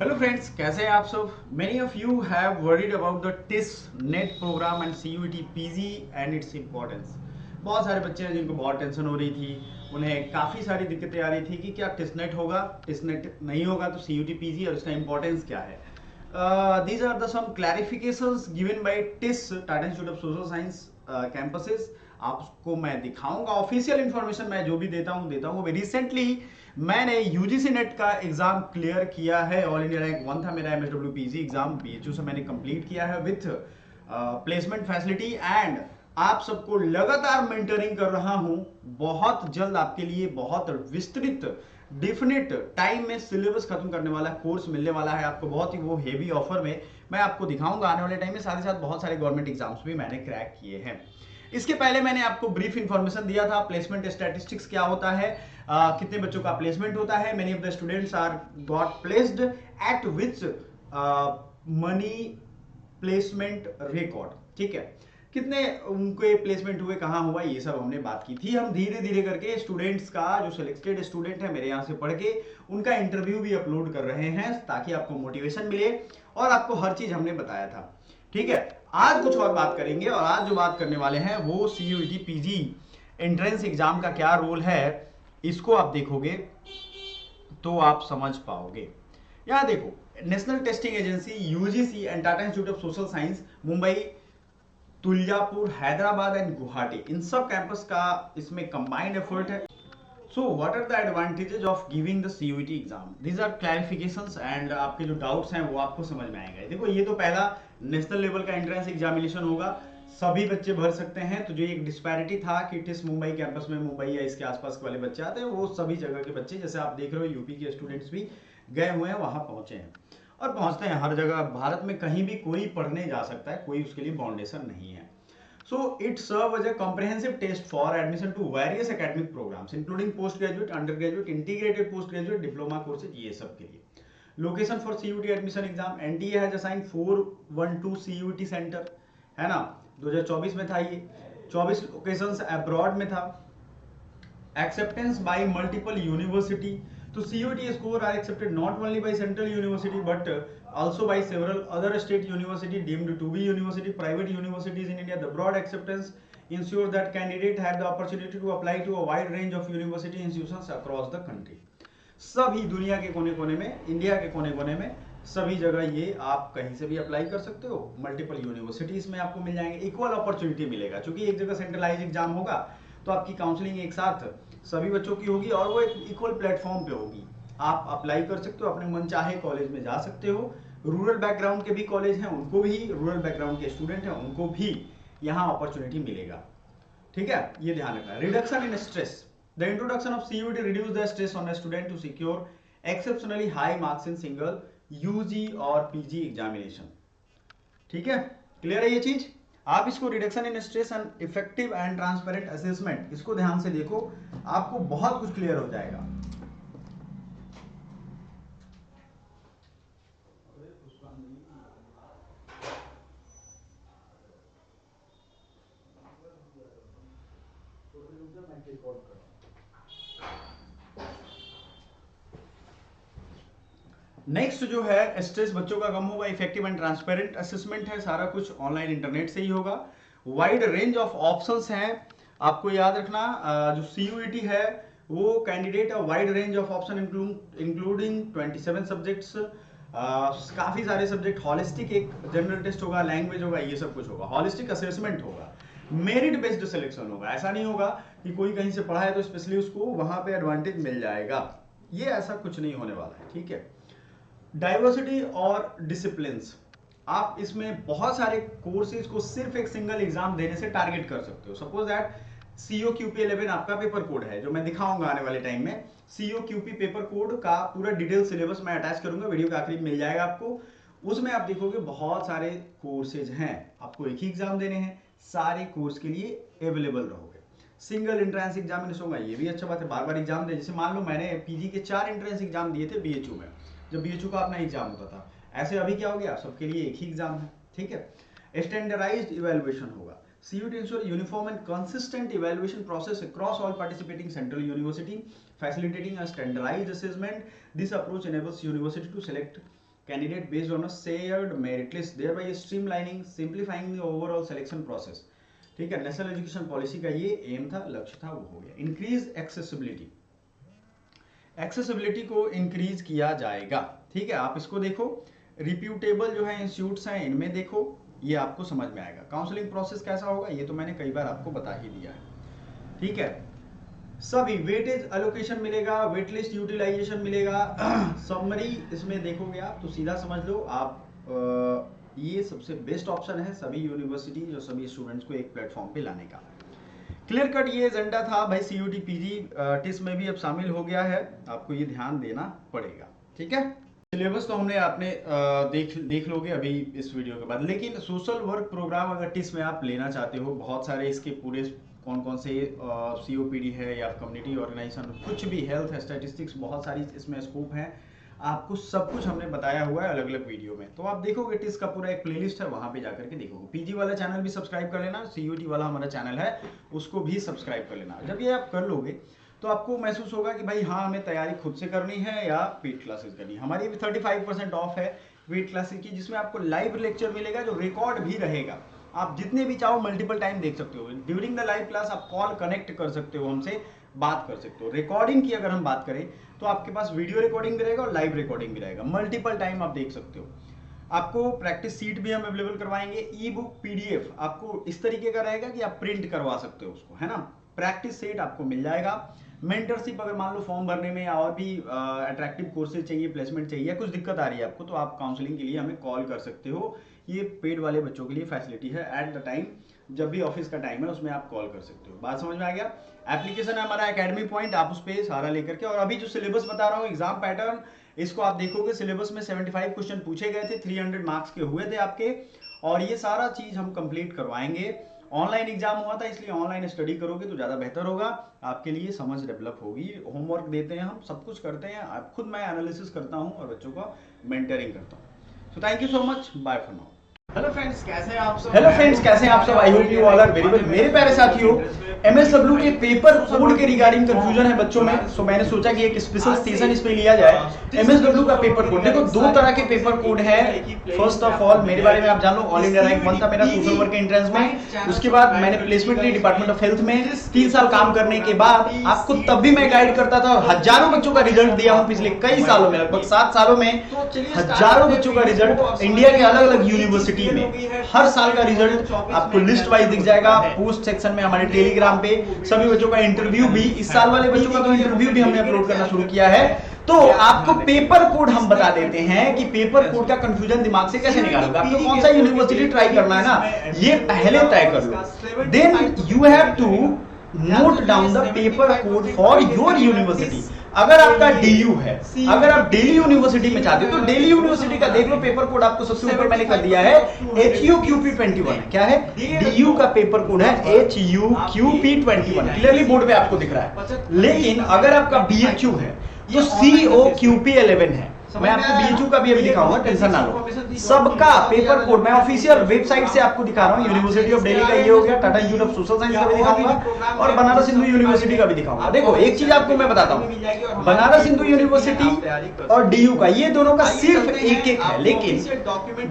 Hello friends, कैसे हैं आप सब। Many of you have worried about the TISS net program and CUET PG and its importance. बहुत सारे बच्चे हैं जिनको बहुत टेंशन हो रही थी, उन्हें काफ़ी सारी दिक्कतें आ रही थी कि क्या टिस नेट होगा, टिस नेट नहीं होगा तो सीयूईटी पीजी और इसका इंपॉर्टेंस क्या है। These are the some clarifications given by TISS, Tata institute of social Science campuses. आपको मैं दिखाऊंगा ऑफिशियल इंफॉर्मेशन, मैं जो भी देता हूँ। रिसेंटली मैंने यूजीसी नेट का एग्जाम क्लियर किया है, ऑल इंडिया रैंक 1 था मेरा एमएसडब्ल्यू पीजी एग्जाम, बीएचयू से मैंने कंप्लीट किया है विथ प्लेसमेंट फैसिलिटी एंड आप सबको लगातार मेंटरिंग कर रहा हूं। बहुत जल्द आपके लिए बहुत विस्तृत डिफिनिट टाइम में सिलेबस खत्म करने वाला कोर्स मिलने वाला है आपको, बहुत ही वो हेवी ऑफर में मैं आपको दिखाऊंगा आने वाले टाइम में। साथ ही साथ बहुत सारे गवर्नमेंट एग्जाम्स भी मैंने क्रैक किए हैं। इसके पहले मैंने आपको ब्रीफ इंफॉर्मेशन दिया था, प्लेसमेंट स्टैटिस्टिक्स क्या होता है, कितने बच्चों का प्लेसमेंट होता है, many of the students are got placed at which money placement record, ठीक है, कितने उनके प्लेसमेंट हुए, कहाँ हुआ, ये सब हमने बात की थी। हम धीरे धीरे करके स्टूडेंट्स का, जो सिलेक्टेड स्टूडेंट है मेरे यहाँ से पढ़ के, उनका इंटरव्यू भी अपलोड कर रहे हैं ताकि आपको मोटिवेशन मिले और आपको हर चीज हमने बताया था, ठीक है। आज कुछ और बात करेंगे और आज जो बात करने वाले हैं वो सीयूईटी पीजी एंट्रेंस एग्जाम का क्या रोल है, इसको आप देखोगे तो आप समझ पाओगे। यहां देखो, national testing agency UGC and Tata institute of social science Mumbai, Tuljapur, Hyderabad and Guwahati, इन सब कैंपस का इसमें कंबाइंड एफर्ट है। So what are the advantages of giving the CUET exam, these are clarifications and आपके जो डाउट्स हैं वो आपको समझ में आएंगे। देखो, ये तो पहला नेशनल लेवल का एंट्रेंस एग्जामिनेशन होगा, सभी बच्चे भर सकते हैं। तो जो एक डिस्पैरिटी था कि टिस मुंबई कैंपस में मुंबई या इसके आसपास के वाले बच्चे आते हैं, वो सभी जगह के बच्चे, जैसे आप देख रहे हो यूपी के स्टूडेंट्स भी गए हुए हैं, वहां पहुंचे हैं और पहुंचते हैं हर जगह। भारत में कहीं भी कोई पढ़ने जा सकता है, कोई उसके लिए बाउंडेशन नहीं है। So it serves as a comprehensive test for admission to various academic programs, including postgraduate, undergraduate, integrated postgraduate, diploma courses, ये सब के लिए। Location for CUT admission exam, NTA has assigned 412 CUT center, है ना, 2024 में था ये, 24 लोकेशंस अब्रॉड में था। Acceptance by multiple university, तो CUT score are accepted not only by central university but also by several other state university deemed to be university, private universities in India. The broad acceptance ensure that candidate have the opportunity to apply to a wide range of university institutions across the country. सभी दुनिया के कोने कोने में, India के कोने कोने में, सभी जगह ये आप कहीं से भी अप्लाई कर सकते हो। मल्टीपल यूनिवर्सिटीज में आपको मिल जाएंगे, इक्वल अपॉर्चुनिटी मिलेगा, क्योंकि एक जगह सेंट्रलाइज एग्जाम होगा तो आपकी काउंसलिंग एक साथ सभी बच्चों की होगी और वो एक इक्वल प्लेटफॉर्म पे होगी। आप अप्लाई कर सकते हो, अपने मन चाहे कॉलेज में जा सकते हो। रूरल बैकग्राउंड के भी कॉलेज हैं, उनको भी, रूरल बैकग्राउंड के स्टूडेंट हैं उनको भी यहाँ अपॉर्चुनिटी मिलेगा, ठीक है, ये ध्यान रखना। Reduction in stress, the introduction of CUET reduce the stress on a student to secure exceptionally high marks in single UG और पीजी एग्जामिनेशन, ठीक है, क्लियर है ये चीज। आप इसको reduction in stress and effective and transparent assessment, इसको ध्यान से देखो, आपको बहुत कुछ क्लियर हो जाएगा। नेक्स्ट जो है, स्ट्रेस बच्चों का कम होगा, इफेक्टिव एंड ट्रांसपेरेंट असेसमेंट है, सारा कुछ ऑनलाइन इंटरनेट से ही होगा। वाइड रेंज ऑफ ऑप्शंस हैं, आपको याद रखना, जो सीयूईटी है वो candidate a wide range of option including 27 subjects, काफी सारे सब्जेक्ट, हॉलिस्टिक एक जनरल टेस्ट होगा, लैंग्वेज होगा, ये सब कुछ होगा, हॉलिस्टिक असेसमेंट होगा, मेरिट बेस्ड सिलेक्शन होगा। ऐसा नहीं होगा कि कोई कहीं से पढ़ा है तो स्पेशली उसको वहां पे एडवांटेज मिल जाएगा, ये ऐसा कुछ नहीं होने वाला है, ठीक है। डाइवर्सिटी और डिसिप्लिन्स, आप इसमें बहुत सारे कोर्सेज को सिर्फ एक सिंगल एग्जाम देने से टारगेट कर सकते हो। सपोज दैट सीओ क्यूपी 11 आपका पेपर कोड है, जो मैं दिखाऊंगा आने वाले टाइम में। सीओ क्यूपी पेपर कोड का पूरा डिटेल सिलेबस मैं अटैच करूंगा, वीडियो के आखिरी में मिल जाएगा आपको। उसमें आप देखोगे बहुत सारे कोर्सेज हैं, आपको एक ही एग्जाम देने हैं, सारे कोर्स के लिए अवेलेबल रहोगे। सिंगल एंट्रेंस एग्जामिनेशन होगा, ये भी अच्छा बात है, बार बार एग्जाम दे। जैसे मान लो मैंने पीजी के 4 एंट्रेंस एग्जाम दिए थे बीएचयू में, जब बीएचयू का अपना एग्जाम होता था। ऐसे अभी क्या हो गया, सबके लिए एक ही एग्जाम है, ठीक है। स्टैंडर्डाइज्ड इवैल्यूएशन होगा, CUT ensure uniform and consistent evaluation process across all participating central university, facilitating a standardized assessment. This approach enables university to select candidate based on a shared merit list, thereby streamlining, simplifying the overall selection process। ठीक है, national education policy का ये M था, लक्ष्य था, वो हो गया। इंक्रीज एक्सेसिबिलिटी, एक्सेसिबिलिटी को इंक्रीज किया जाएगा। ठीक है, आप इसको देखो, रिप्यूटेबल जो है इंस्टीट्यूट्स हैं इनमें देखो, ये आपको समझ में आएगा। काउंसलिंग प्रोसेस कैसा होगा ये तो मैंने कई बार आपको बता ही दिया है। ठीक है, सभी वेटेज एलोकेशन मिलेगा, वेट लिस्ट यूटिलाइजेशन मिलेगा, समरी इसमें देखोगे आप तो सीधा समझ लो आप ये सबसे बेस्ट ऑप्शन है सभी यूनिवर्सिटीज और सभी स्टूडेंट्स को एक प्लेटफॉर्म पे लाने का। क्लियर कट ये एजेंडा था भाई। सीयूटी पीजी टिस में भी अब शामिल हो गया है, आपको ये ध्यान देना पड़ेगा। ठीक है, सिलेबस तो हमने आपने देख लोगे अभी इस वीडियो के बाद। लेकिन सोशल वर्क प्रोग्राम अगर टिस में आप लेना चाहते हो, बहुत सारे इसके पूरे कौन कौन से सीओपीडी है या कम्युनिटी ऑर्गेनाइजेशन, कुछ भी हेल्थ स्टैटिस्टिक्स, बहुत सारी इसमें स्कोप है, आपको सब कुछ हमने बताया हुआ है अलग अलग वीडियो में। तो आप देखोगे टिस का पूरा एक प्लेलिस्ट है, वहां पे जाकर के देखोगे। पीजी वाला चैनल भी सब्सक्राइब कर लेना, सीयूटी वाला हमारा चैनल है उसको भी सब्सक्राइब कर लेना। जब ये आप कर लोगे तो आपको महसूस होगा कि भाई हाँ, हमें तैयारी खुद से करनी है या पेड क्लासेस करनी है। हमारी भी 35% ऑफ है पेड क्लासेस की, जिसमें आपको लाइव लेक्चर मिलेगा जो रिकॉर्ड भी रहेगा। आप जितने भी चाहो मल्टीपल टाइम देख सकते हो। ड्यूरिंग द लाइव क्लास आप कॉल कनेक्ट कर सकते हो, हमसे बात कर सकते हो। रिकॉर्डिंग की अगर हम बात करें तो आपके पास वीडियो रिकॉर्डिंग भी रहेगा और लाइव रिकॉर्डिंग भी रहेगा, मल्टीपल टाइम आप देख सकते हो। आपको प्रैक्टिस सीट भी हम अवेलेबल करवाएंगे। ई बुक पीडीएफ आपको इस तरीके का रहेगा कि आप प्रिंट करवा सकते हो उसको, है ना। प्रैक्टिस सेट आपको मिल जाएगा। मेंटरशिप अगर मान लो फॉर्म भरने में और भी अट्रैक्टिव कोर्सेज चाहिए, प्लेसमेंट चाहिए, कुछ दिक्कत आ रही है आपको, तो आप काउंसलिंग के लिए हमें कॉल कर सकते हो। ये पेड वाले बच्चों के लिए फैसिलिटी है। एट द टाइम जब भी ऑफिस का टाइम है उसमें आप कॉल कर सकते हो। बात समझ में आ गया। एप्लीकेशन है हमारा एकेडमी पॉइंट, आप उस पर सहारा लेकर के। और अभी जो सिलेबस बता रहा हूँ, एग्जाम पैटर्न, इसको आप देखोगे। सिलेबस में 75 क्वेश्चन पूछे गए थे, 300 मार्क्स के हुए थे आपके, और ये सारा चीज हम कंप्लीट करवाएंगे। ऑनलाइन एग्जाम हुआ था, इसलिए ऑनलाइन स्टडी करोगे तो ज्यादा बेहतर होगा, आपके लिए समझ डेवलप होगी। होमवर्क देते हैं हम, सब कुछ करते हैं, खुद मैं एनालिसिस करता हूँ और बच्चों का मेंटरिंग करता हूँ। So thank you so much, bye for now. Hello friends, कैसे हैं आप सब? I hope you all are very well. मेरे प्यारे साथियों, एमएसडब्ल्यू के पेपर कोड के रिगार्डिंग कंफ्यूजन है बच्चों में, सो मैंने सोचा कि एक स्पेशल सेशन इस पे लिया जाए। एमएसडब्ल्यू का पेपर कोड, देखो दो तरह के पेपर कोड है। फर्स्ट ऑफ ऑल मेरे बारे में आप जान लो, ऑल इंडिया रैंक 1 था मेरा सोशल वर्क के एंट्रेंस में। उसके बाद मैंने प्लेसमेंट ली डिपार्टमेंट ऑफ हेल्थ में। 3 साल काम करने के बाद आपको तब भी मैं गाइड करता था, और हजारों बच्चों का रिजल्ट दिया हूँ पिछले कई सालों में, लगभग 7 सालों में हजारों बच्चों का रिजल्ट इंडिया के अलग अलग यूनिवर्सिटी में। हर साल का रिजल्ट आपको लिस्ट वाइज दिख जाएगा पोस्ट सेक्शन में हमारे टेलीग्राम पे। सभी बच्चों का इंटरव्यू भी, इस साल वाले बच्चों का तो इंटरव्यू भी हमने अपलोड करना शुरू किया है। तो आपको पेपर कोड हम बता देते हैं कि पेपर कोड का कंफ्यूजन दिमाग से कैसे निकालोगे। आपको कौन सा यूनिवर्सिटी ट्राई करना है ना, ये पहले तय कर लो। Then you have to note down the paper code for your university. अगर आपका डीयू है, अगर आप दिल्ली यूनिवर्सिटी में चाहते हो तो दिल्ली यूनिवर्सिटी का देख लो पेपर कोड, आपको सबसे ऊपर मैंने कर दिया है HUQP21। क्या है? डीयू का पेपर कोड है HUQP21, क्लियरली बोर्ड पे आपको दिख रहा है। लेकिन अगर आपका BHU है तो COQP11 है। मैं आपको BHU का भी अभी दिखाऊंगा, टेंशन ना लो। सबका पेपर कोड मैं ऑफिशियल वेबसाइट से आपको दिखा रहा हूँ। यूनिवर्सिटी ऑफ दिल्ली का ये हो गया, Tata institute of social science का भी दिखाऊंगा, और बनारस हिंदू यूनिवर्सिटी का भी दिखाऊंगा। देखो एक चीज आपको मैं बताता हूँ, बनारस हिंदू यूनिवर्सिटी और DU का, ये दोनों का सिर्फ एक है। लेकिन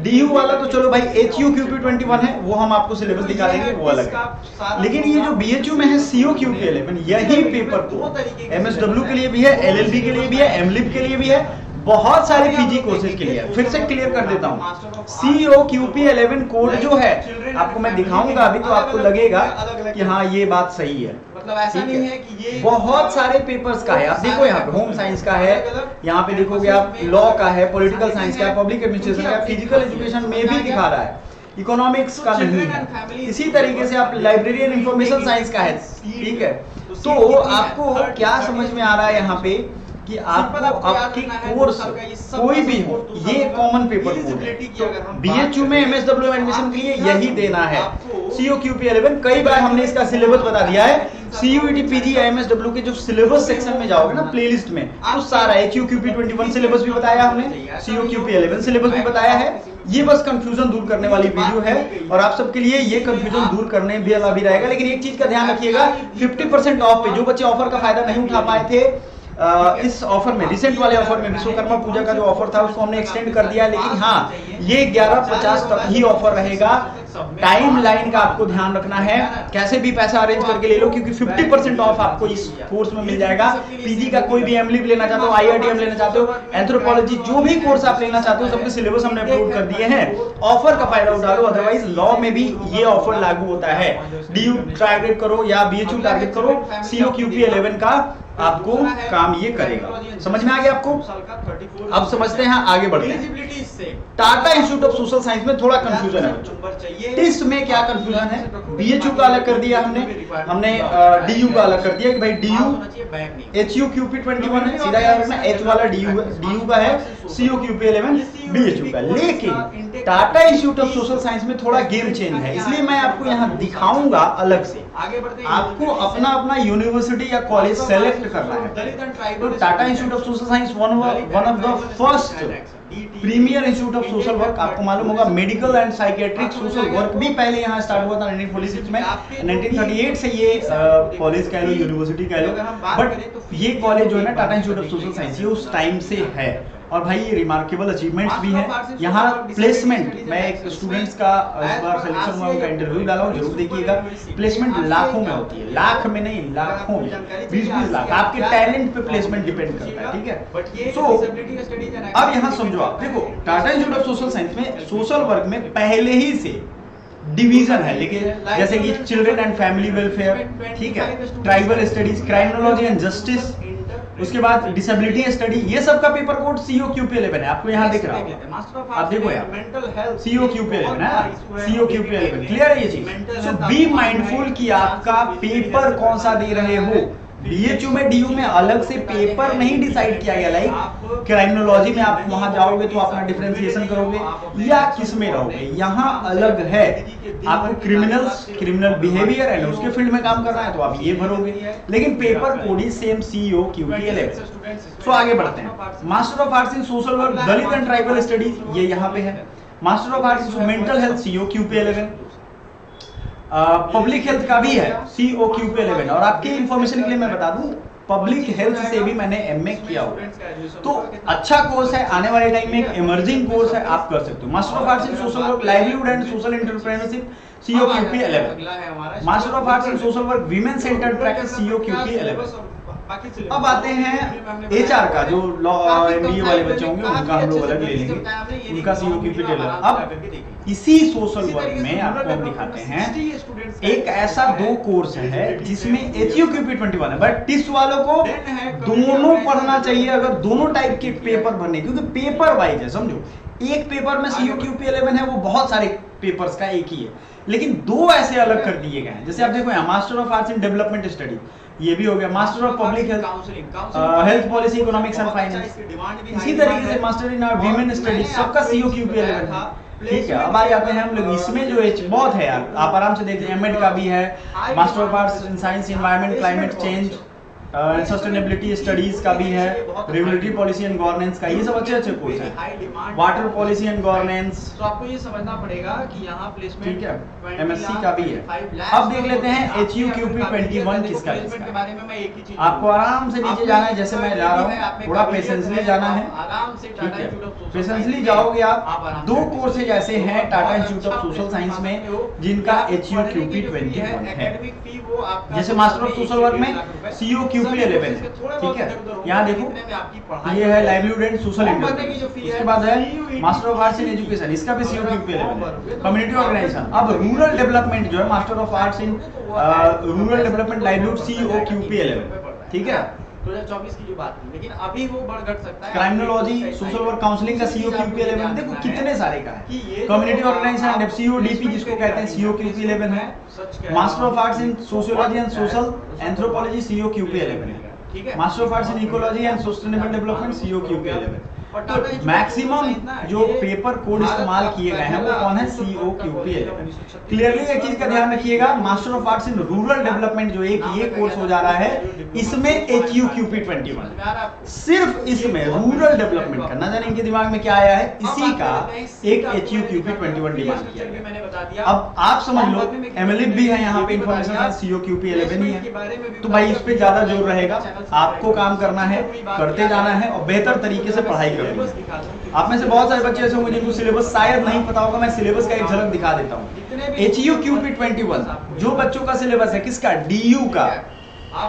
DU वाला तो चलो भाई HUQP21 है, वो हम आपको सिलेबस दिखा देंगे, वो अलग है। लेकिन ये जो BHU में है COQP11, यही पेपर कोड MSW के लिए भी है, LLB के लिए भी है, MLIB के लिए भी है, बहुत सारे पीजी कोर्सेज के लिए। फिर से क्लियर कर देता हूँ, COQP11 कोड जो है आपको मैं दिखाऊंगा अभी, तो आपको लगेगा कि हाँ ये बात सही है। मतलब ऐसा नहीं है कि ये बहुत सारे पेपर्स का है। आप देखो यहाँ पे होम साइंस का है, यहाँ पे देखोगे आप लॉ का है, पॉलिटिकल साइंस का है, पब्लिक एडमिनिस्ट्रेशन का, फिजिकल एजुकेशन में भी दिखा रहा है, इकोनॉमिक्स का नहीं है। इसी तरीके से आप लाइब्रेरियन इंफॉर्मेशन साइंस का है, ठीक है। तो आपको क्या समझ में आ रहा है यहाँ पे कि आपको आपके कोर्स कोई भी हो, ये कॉमन पेपर कोड है। BHU में MSW एडमिशन के लिए यही देना है, COQP11। कई बार हमने इसका सिलेबस बता दिया है। CUET PG या MSW के जो सिलेबस सेक्शन में जाओगे ना प्लेलिस्ट में, तो सारा HUQP21 सिलेबस भी बताया हमने, COQP11 सिलेबस भी बताया है। ये बस कंफ्यूजन दूर करने वाली वीडियो है, और आप सबके लिए ये कंफ्यूजन दूर करने भी रहेगा। लेकिन एक चीज का ध्यान रखिएगा, 50% ऑफ पे जो बच्चे ऑफर का फायदा नहीं उठा पाए थे, इस ऑफर में, रिसेंट वाले ऑफर में विश्वकर्मा पूजा का जो ऑफर था उसको हमने एक्सटेंड कर दिया, लेकिन हाँ ये 11:50 तक ही ऑफर रहेगा। टाइम लाइन का आपको ध्यान रखना है, कैसे भी पैसा अरेंज करके ले लो, क्योंकि 50% ऑफ आपको इस कोर्स में मिल जाएगा। पीजी का कोई भी एमलिप लेना चाहते हो, आईआईटीएम लेना चाहते हो, एंथ्रोपोलॉजी, जो भी कोर्स आप लेना चाहते हो सबके सिलेबस हमने अपलोड कर दिए हैं। ऑफर का फायदा उठा लो, अदरवाइज लॉ में भी ये ऑफर लागू होता है। डीयू टारगेट करो या बीएचयू टारगेट करो, सीओक्यूपी 11 का आपको काम ये करेगा। समझ में आ गया आपको? अब समझते हैं, आगे बढ़ते हैं। Tata institute of social science में थोड़ा कंफ्यूजन है। टिस में क्या कंफ्यूजन है? बीएचयू का अलग कर दिया हमने डीयू का अलग कर दिया कि भाई डीयू एचयूक्यूपी 21 है, सीधा याद रखना, एच वाला डीयू का है, सीओक्यूपी 11 बीएचयू का। लेकिन Tata institute of social science में थोड़ा गेम चेंज है, इसलिए मैं आपको यहाँ दिखाऊंगा अलग से। आपको अपना अपना यूनिवर्सिटी या कॉलेज सेलेक्ट करना है। तो Tata institute of social science one of the first premier institute of social work, आपको मालूम होगा medical and psychiatric social work भी पहले यहाँ स्टार्ट हुआ था 1946 में। 1938 से ये कॉलेज कह लो, यूनिवर्सिटी कह लो, बट ये कॉलेज जो है ना Tata institute of social science, ये उस टाइम से है। और भाई ये रिमार्केबल अचीवमेंट्स भी है। यहाँ प्लेसमेंट, मैं एक स्टूडेंट्स का इस बार सिलेक्शन हुआ, उनका इंटरव्यू डाला हूँ, जरूर देखिएगा। प्लेसमेंट लाखों में होती है, लाख में नहीं, लाखों में, 20-20 लाख। आपके टैलेंट पे प्लेसमेंट डिपेंड करता है, ठीक है। सो अब यहाँ समझो आप, देखो Tata institute of social science में सोशल वर्क में पहले ही से डिवीजन है, लेकिन जैसे कि चिल्ड्रन एंड फैमिली वेलफेयर, ठीक है, ट्राइबल स्टडीज, क्राइमिनोलॉजी एंड जस्टिस, उसके बाद डिसेबिलिटी स्टडी, ये सब का पेपर कोड सीओक्यूपी 11 है। आपको यहाँ दिख रहा है, आप देखो यार, सीओक्यूपी 11 है, सीओक्यूपी 11 क्लियर है ये चीज। सो बी माइंडफुल कि आपका पेपर कौन सा दे रहे हो। बीएचयू में, डीयू में अलग से पेपर नहीं डिसाइड किया गया। लाइक क्राइमिनोलॉजी में आप वहां जाओगे तो अपना डिफरेंशिएशन करोगे, या किस में रहोगे, यहाँ अलग है। आपको क्रिमिनल बिहेवियर है, उसके फील्ड में काम करना है तो आप ये भरोगे, लेकिन पेपर कोड ही सेम सीओक्यूपी 11। सो आगे बढ़ते हैं। Master of arts in social work, Dalit and tribal studies, ये यहाँ पे है। Master of arts in mental health, COQP 11। Public health का भी है, सीओक्यूपी 11। और आपके इंफॉर्मेशन के लिए मैं बता दूं, पब्लिक हेल्थ से भी मैंने एमए किया हुआ, तो अच्छा कोर्स है, आने वाले टाइम में एक इमर्जिंग कोर्स है, आप कर सकते हो। Master of arts in social work, livelihood and social entrepreneurship, COQP 11। Master of arts in social work, women centred practice, COQP 11। अब आते हैं एचआर का, जो लॉ एमबीए वाले बच्चे होंगे उनका हम लोग अलग ले लेंगे, उनका सीओक्यूपी 11। अब इसी सोशल वर्क में आपको हम दिखाते हैं एक ऐसा दो कोर्स है जिसमें एचयूक्यूपी 21 है, बट टिस वालों को दोनों पढ़ना चाहिए अगर दोनों टाइप के पेपर भरने, क्योंकि पेपर वाइज है। समझो, एक पेपर में सीओक्यूपी 11 है, वो बहुत सारे पेपर्स का एक ही है, लेकिन दो ऐसे अलग कर दिए गए हैं। जैसे आप देखो यहाँ master of arts in development study, ये भी हो गया। Master of public health policy, economics and finance. इसी तरीके से मास्टर इन वीमेन स्टडीज, सबका सीओक्यूपी 11 है, ठीक है। अब आ जाते हैं हम लोग इसमें, जो बहुत है यार, आप आराम से देखते हैं। एमएड का भी है, master of arts in science, environment, climate change, sustainability studies का भी है, रेगुलेटरी पॉलिसी एंड गवर्नेंस का, ये सब अच्छे कोर्स हैं। वाटर पॉलिसी एंड गवर्नेंस, तो आपको ये समझना पड़ेगा कि यहाँ प्लेसमेंट, ठीक है, एमएससी का भी है। अब देख लेते हैं एचयूक्यूपी 21 किसका के बारे में। मैं एक ही चीज, आपको आराम से नीचे जाना है, जैसे मैं जा रहा हूँ, थोड़ा पेशेंसली जाना है, आराम से ठीक है, पेशेंसली जाओगे आप। दो कोर्सेज ऐसे हैं Tata institute of social science में जिनका एचयूक्यूपी 21 है। जैसे मास्टर ऑफ सोशल वर्क में सीओक्यूपी 11 है, ठीक है। यहाँ देखो, ये है लाइवलीहुड एंड सोशल एंटरप्राइज, उसके बाद है master of arts in education, इसका भी सीओक्यूपी 11 है। कम्युनिटी ऑर्गेनाइजेशन, अब रूरल डेवलपमेंट जो है master of arts in rural development, livelihood, COQP 11, ठीक है। 2024 की जो बात थी, लेकिन अभी वो बढ़ घट सकता है। क्राइमिनोलॉजी, सोशल वर्क काउंसलिंग का सीओक्यूपी 11, देखो कितने सारे का है। कम्युनिटी ऑर्गेनाइजेशन, एफसीओ डीपी जिसको कहते हैं, सीओक्यूपी 11 है। Master of arts in sociology and social anthropology, COQP 11 है। Master of arts in ecology and sustainable development, COQP 11। और टाटा तो मैक्सिमम जो पेपर कोड इस्तेमाल किए गए हैं वो कौन है, COQP11। क्लियरली एक चीज का ध्यान रखिएगा, master of arts in rural development जो एक ये कोर्स हो जा रहा है, इसमें HUQP21 सिर्फ इसमें रूरल डेवलपमेंट का, ना जाने इनके दिमाग में क्या आया है, इसी का एक HUQP21 डिमांड किया गया। अब आप समझ लो MLIP भी है यहाँ पे, इंफॉर्मेशन COQP11 ही है, तो भाई इस पे ज्यादा जोर रहेगा, आपको काम करना है, करते जाना है और बेहतर तरीके से पढ़ाई करनी है। आप में से बहुत सारे बच्चे ऐसे होंगे जिनको सिलेबस शायद नहीं पता होगा, मैं सिलेबस का एक झलक दिखा देता हूँ। HUQP21 जो बच्चों का सिलेबस है, किसका, DU का,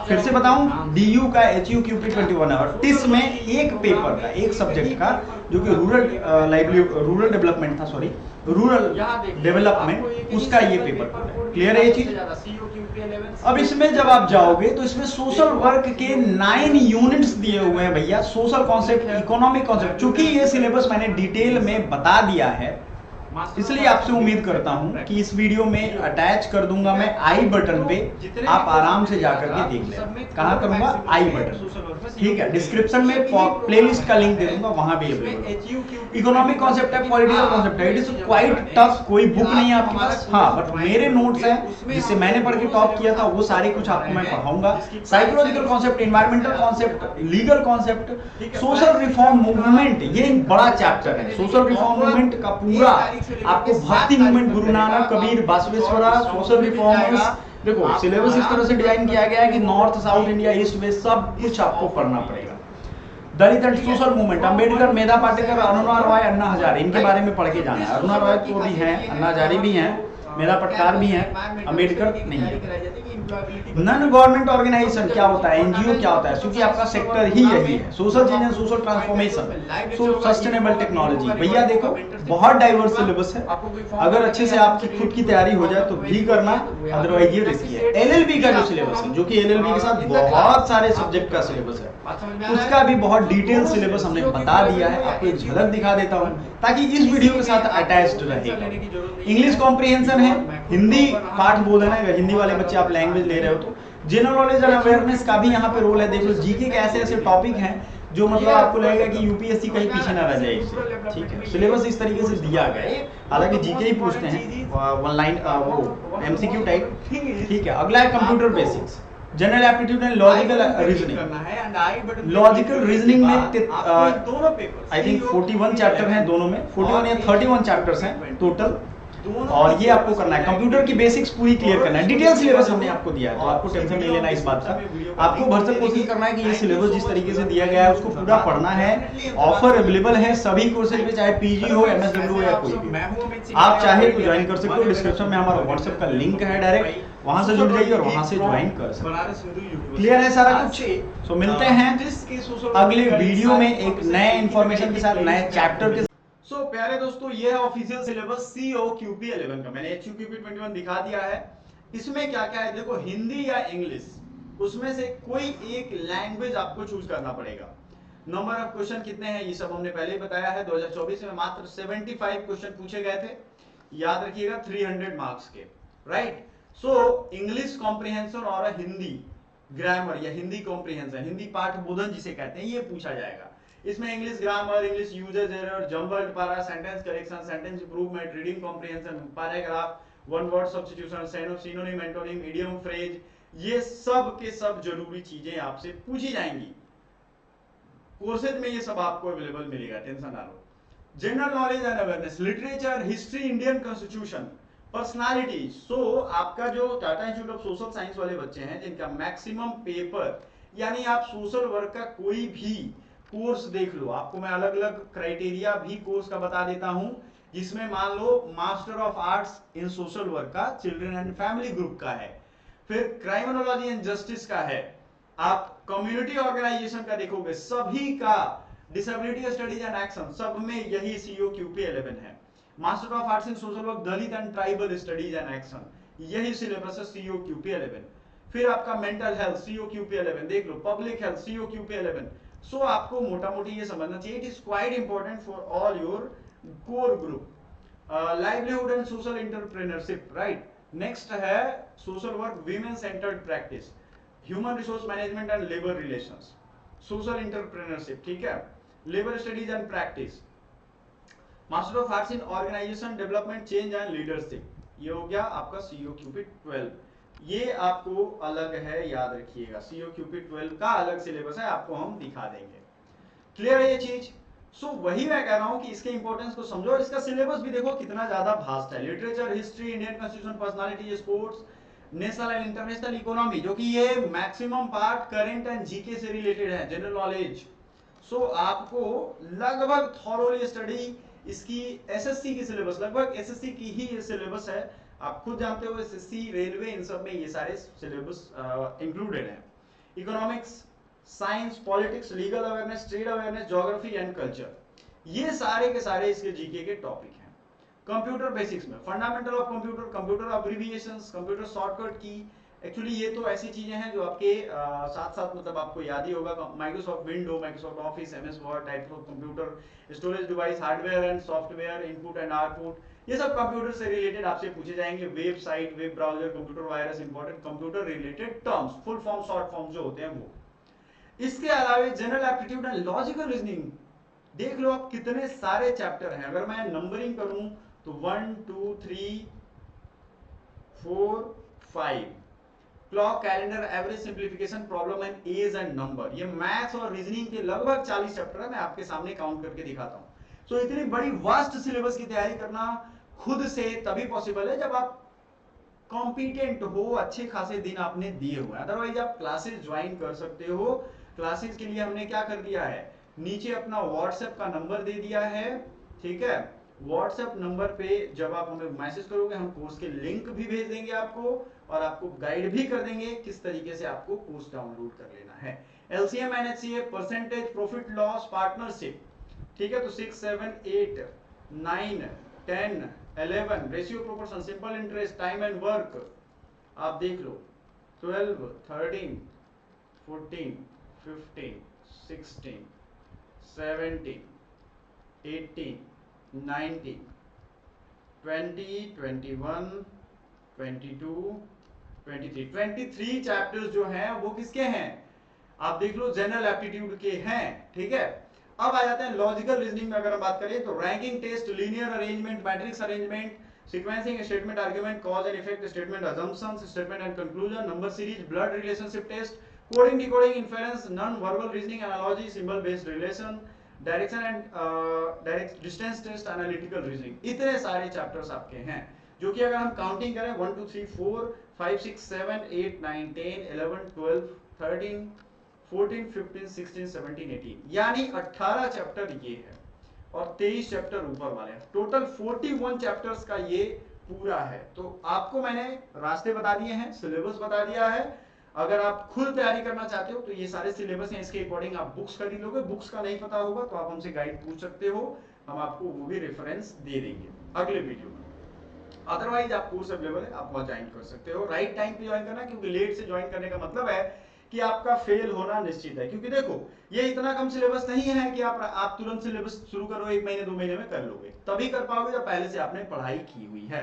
फिर से बताऊं, DU का HUQP21 है, और टिस में एक पेपर का, एक सब्जेक्ट का, जो कि रूरल डेवलपमेंट था, सॉरी रूरल डेवलपमेंट, उसका ये पेपर। क्लियर है ये चीज। अब इसमें जब आप जाओगे तो इसमें सोशल वर्क के 9 यूनिट्स दिए हुए हैं भैया, सोशल कॉन्सेप्ट, इकोनॉमिक कॉन्सेप्ट। चूंकि ये सिलेबस मैंने डिटेल में बता दिया है, इसलिए आपसे उम्मीद करता हूं कि इस वीडियो में अटैच कर दूंगा मैं आई बटन पे, आप आराम से जाकर के देख लें। कहां करूंगा, आई बटन, ठीक है, डिस्क्रिप्शन में प्लेलिस्ट का लिंक दे दूंगा, वहां भी अवेलेबल। इकोनॉमिक कॉन्सेप्ट है, पॉलिटिकल कॉन्सेप्ट है, इट इज क्वाइट टफ, कोई बुक नहीं है आपके पास, हाँ बट मेरे नोट्स हैं जिससे मैंने पढ़ के टॉप किया था, वो सारे कुछ आपको मैं पढ़ाऊंगा। Psychological concept, environmental concept, legal concept, social reform movement, ये एक बड़ा चैप्टर है। सोशल रिफॉर्म मूवमेंट का पूरा आपको भक्ति movement, Guru Nanak, Kabir, Basaveshwara, social reformers, देखो सिलेबस इस तरह से डिजाइन किया गया है कि north south India east west सब कुछ आपको पढ़ना पड़ेगा। दलित एंड सोशल मूवमेंट, अंबेडकर, मेधा पाटेकर, अरुणा रॉय, अन्ना हजारे, इनके बारे में पढ़ के जाना है। अरुणा रॉय तो भी हैं, अन्ना हजारे भी हैं, मेधा पाटकर भी हैं, अंबेडकर नहीं है। नॉन गवर्नमेंट ऑर्गेनाइजेशन क्या होता है, NGO क्या होता है, क्योंकि आपका सेक्टर ही यही है, social change and social transformation, so sustainable technology. भैया देखो बहुत डाइवर्स सिलेबस है, अगर अच्छे से आपकी खुद की तैयारी हो जाए तो भी करना, अदरवाइज ये रिस्की है। LLB का जो सिलेबस है, जो कि LLB के साथ बहुत सारे सब्जेक्ट का सिलेबस है, उसका भी बहुत डिटेल सिलेबस हमने बता दिया है, आपको एक झलक दिखा देता हूं ताकि इस वीडियो के साथ अटैच्ड रहेगा। इंग्लिश कॉम्प्रिहेंशन है, हिंदी पाठ बोधन है, अगर हिंदी वाले बच्चे आप लैंग्वेज ले रहे हो तो। जनरल नॉलेज एंड अवेयरनेस का भी यहाँ पे रोल है। देख लो जीके के ऐसे ऐसे टॉपिक हैं जो मतलब आपको लगेगा कि यूपीएससी कहीं पीछे ना रह जाए इससे, ठीक है। सिलेबस इस तरीके से दिया गया है, हालांकि जीके ही पूछते हैं वन लाइन, वो MCQ टाइप, ठीक है। अगला है computer basics, general aptitude and logical reasoning. Logical reasoning में आई थिंक 41 चैप्टर हैं दोनों में, 41 या 31 चैप्टर्स हैं टोटल, और ये आपको करना है। कंप्यूटर की बेसिक्स पूरी क्लियर करना है। डिटेल सिलेबस हमने आपको दिया है, तो आपको टेंशन नहीं लेना इस बात का। आपको भरसक कोशिश करना है कि ये सिलेबस जिस तरीके से दिया गया है उसको पूरा पढ़ना है। ऑफर अवेलेबल है सभी कोर्सेज पे, चाहे PG हो, MSW हो या कोई भी। आप चाहे तो ज्वाइन कर सकते हो, डिस्क्रिप्शन में हमारा व्हाट्सएप का लिंक है, डायरेक्ट वहां से जुड़ जाइए और वहां से ज्वाइन कर सकते हैं। क्लियर है सारा कुछ? सो मिलते हैं अगले वीडियो में एक नए इंफॉर्मेशन के साथ, नए चैप्टर के। सो प्यारे दोस्तों, ये है ऑफिशियल सिलेबस COQP11 का। मैंने HUQP21 दिखा दिया है। इसमें क्या क्या है देखो, हिंदी या इंग्लिश, उसमें से कोई एक लैंग्वेज आपको चूज करना पड़ेगा। नंबर ऑफ क्वेश्चन कितने हैं ये सब हमने पहले ही बताया है। 2024 में मात्र 75 क्वेश्चन पूछे गए थे, याद रखिएगा 300 मार्क्स के, राइट। सो इंग्लिश कॉम्प्रिहेंशन और हिंदी ग्रामर या हिंदी कॉम्प्रिहेंशन, हिंदी पाठ बोधन जिसे कहते हैं, ये पूछा जाएगा। इसमें English grammar, English usage error, jumbled para, sentence correction, sentence improvement, reading comprehension, paragraph, one word substitution, synonym, antonym, idiom, phrase, ये सब के सब जरूरी चीजें आपसे पूछी जाएंगी। कोर्सेज में ये सब आपको अवेलेबल मिलेगा, टेंशन ना लो। General knowledge and awareness, literature, history, Indian constitution, personality. So आपका जो Tata institute of social science वाले बच्चे हैं, जिनका मैक्सिमम पेपर, यानी आप सोशल वर्क का कोई भी कोर्स देख लो, आपको मैं अलग अलग क्राइटेरिया भी कोर्स का बता देता हूं, जिसमें मान लो master of arts in social work का चिल्ड्रन एंड फैमिली ग्रुप का है, फिर क्राइमिनोलॉजी एंड जस्टिस का है, आप कम्युनिटी ऑर्गेनाइजेशन का देखोगे, सभी का डिसेबिलिटी स्टडीज एंड एक्शन, सब में यही COQP11 है। Master of arts in social work, Dalit and tribal studies and action, यही सिलेबस है COQP11। फिर आपका मेंटल हेल्थ COQP11 देख लो, पब्लिक हेल्थ COQP11। सो आपको मोटा मोटी ये समझना चाहिए, it is quite important for all your core group. Livelihood and social entrepreneurship, right. Next है social work, women centred practice, human resource management and labour relations, social entrepreneurship, ठीक है। Labour studies and practice, master of arts in organisation development change and leadership, ये हो गया आपका CO Cupid 12। ये आपको अलग है, याद रखिएगा, सीओ क्यूपिट 12 का अलग सिलेबस है, आपको हम दिखा देंगे। क्लियर है ये चीज? सो वही मैं कह रहा हूं कि इसके इंपॉर्टेंस को समझो, और इसका सिलेबस भी देखो कितना ज्यादा भास्ट है। Literature, history, Indian constitution, personality, sports, national and international economy, जो कि ये maximum part current and GK से रिलेटेड है, जनरल नॉलेज। सो आपको लगभग थॉरोली स्टडी इसकी, एसएससी की सिलेबस, लगभग एसएससी की ही ये सिलेबस है। आप खुद जानते हो एसएससी, रेलवे, इन सब में ये सारे सिलेबस इंक्लूडेड है। Economics, science, politics, legal awareness, trade awareness, geography and culture, ये सारे के सारे इसके जीके के टॉपिक हैं। कंप्यूटर बेसिक्स में fundamental of computer, computer अब्रिविएशंस, computer shortcut की, एक्चुअली ये तो ऐसी चीजें हैं जो आपके साथ साथ मतलब आपको याद ही होगा। Microsoft window, Microsoft office, MS word, types of computer, storage device, hardware and software, input and output, ये सब कंप्यूटर से रिलेटेड आपसे पूछे जाएंगे। Website, web browser, computer virus, important computer related terms, full form, short form जो होते हैं वो। इसके अलावा general aptitude and logical reasoning, देख लो आप कितने सारे चैप्टर हैं। अगर मैं नंबरिंग करूं तो 1 2 3 4 5, clock, calendar, average, simplification, problem and age and number, ये मैथ्स और रीजनिंग के लगभग 40 चैप्टर है। मैं आपके सामने काउंट करके दिखाता हूं। सो इतनी बड़ी वास्ट सिलेबस की तैयारी करना खुद से तभी पॉसिबल है जब आप कॉम्पिटेंट हो, अच्छे खासे दिन आपने दिए हुए। अदरवाइज आप क्लासेस ज्वाइन कर सकते हो। क्लासेस के लिए हमने क्या कर दिया है, नीचे अपना व्हाट्सएप का नंबर दे दिया है, ठीक है। व्हाट्सएप नंबर पे जब आप हमें मैसेज करोगे, हम कोर्स के लिंक भी भेज देंगे आपको, और आपको गाइड भी कर देंगे किस तरीके से आपको कोर्स डाउनलोड कर लेना है। LCM, NHCA, percentage, profit loss, partnership, ठीक है। तो 6 7 8 9 10 11, ratio proportion, simple interest, time and work, आप देख लो। 12 13 14 15 16 17 18 19 20 21 22 23, 23 चैप्टर्स जो हैं वो किसके हैं, आप देख लो, जनरल एप्टीट्यूड के हैं, ठीक है। अब आ जाते हैं लॉजिकल रीजनिंग में। अगर हम बात करें तो ranking test, linear arrangement, matrix arrangement, sequencing, statement argument, cause and effect, statement assumptions, statement and conclusion, number series, blood relationship test, coding, decoding, inference, non verbal reasoning, analogy, symbol based relation, direction and direct distance test, analytical reasoning, इतने सारे chapters आपके हैं, जो कि अगर हम counting करें 1 2 3 4 5 6 7 8 9 10 11 12 13 14 15 16 17 18, यानी 18 चैप्टर ये है और 23 चैप्टर ऊपर वाले हैं। टोटल 41 चैप्टर्स का ये पूरा है। तो आपको मैंने रास्ते बता दिए हैं, सिलेबस बता दिया है। अगर आप खुद तैयारी करना चाहते हो तो ये सारे सिलेबस हैं, इसके अकॉर्डिंग आप बुक्स खरीद लोगे। बुक्स का नहीं पता होगा तो आप हमसे गाइड पूछ सकते हो, हम आपको वो भी रेफरेंस दे देंगे अगले वीडियो में। अदरवाइज आप कोर्स अवेलेबल है, आप वहां ज्वाइन कर सकते हो। राइट टाइम पे ज्वाइन करना, क्योंकि लेट से ज्वाइन करने का मतलब है कि आपका फेल होना निश्चित है। क्योंकि देखो ये इतना कम सिलेबस नहीं है कि आप तुरंत सिलेबस शुरू करो, 1 महीने 2 महीने में कर लोगे, तभी कर पाओगे जब पहले से आपने पढ़ाई की हुई है।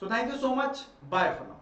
So thank you so much, bye for now.